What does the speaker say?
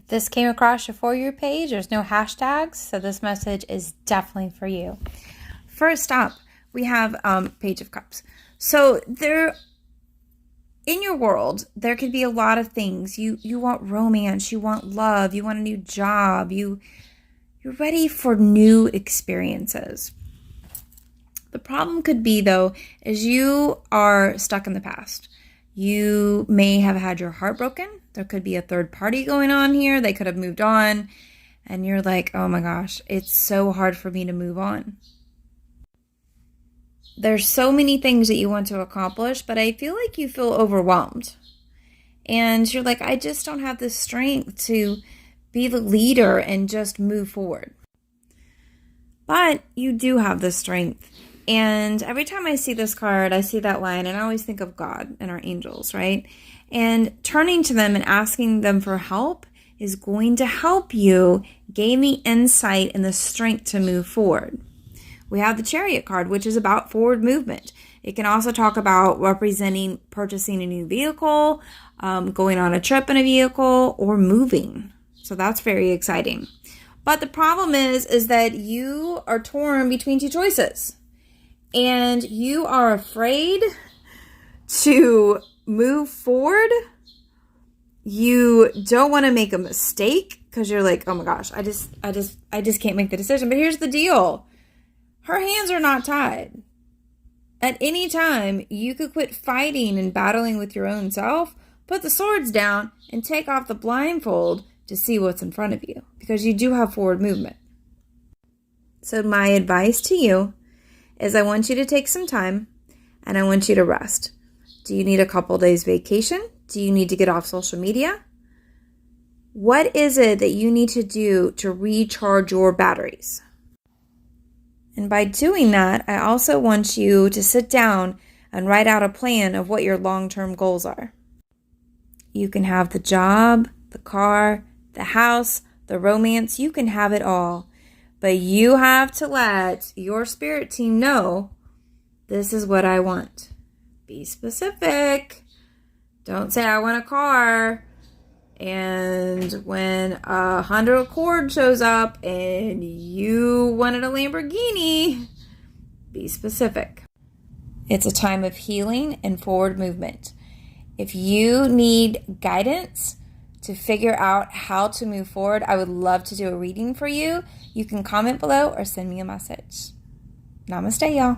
This came across your For You page. There's no hashtags, so this message is definitely for you. First up, we have Page of Cups. So there, in your world, there could be a lot of things. You want romance, you want love, you want a new job, you're ready for new experiences. The problem could be, though, is you are stuck in the past. You may have had your heart broken. There could be a third party going on here. They could have moved on. And you're like, oh my gosh, it's so hard for me to move on. There's so many things that you want to accomplish, but I feel like you feel overwhelmed. And you're like, I just don't have the strength to be the leader and just move forward. But you do have the strength. And every time I see this card, I see that line, and I always think of God and our angels, right? And turning to them and asking them for help is going to help you gain the insight and the strength to move forward. We have the Chariot card, which is about forward movement. It can also talk about representing purchasing a new vehicle, going on a trip in a vehicle, or moving. So that's very exciting. But the problem is that you are torn between two choices. And you are afraid to move forward. You don't want to make a mistake because you're like, oh my gosh, I just can't make the decision. But here's the deal. Her hands are not tied. At any time, you could quit fighting and battling with your own self, put the swords down, and take off the blindfold to see what's in front of you, because you do have forward movement. So my advice to you is I want you to take some time and I want you to rest. Do you need a couple days vacation? Do you need to get off social media? What is it that you need to do to recharge your batteries? And by doing that, I also want you to sit down and write out a plan of what your long-term goals are. You can have the job, the car, the house, the romance. You can have it all. But you have to let your spirit team know, this is what I want. Be specific. Don't say I want a car. And when a Honda Accord shows up and you wanted a Lamborghini, be specific. It's a time of healing and forward movement. If you need guidance to figure out how to move forward, I would love to do a reading for you. You can comment below or send me a message. Namaste, y'all.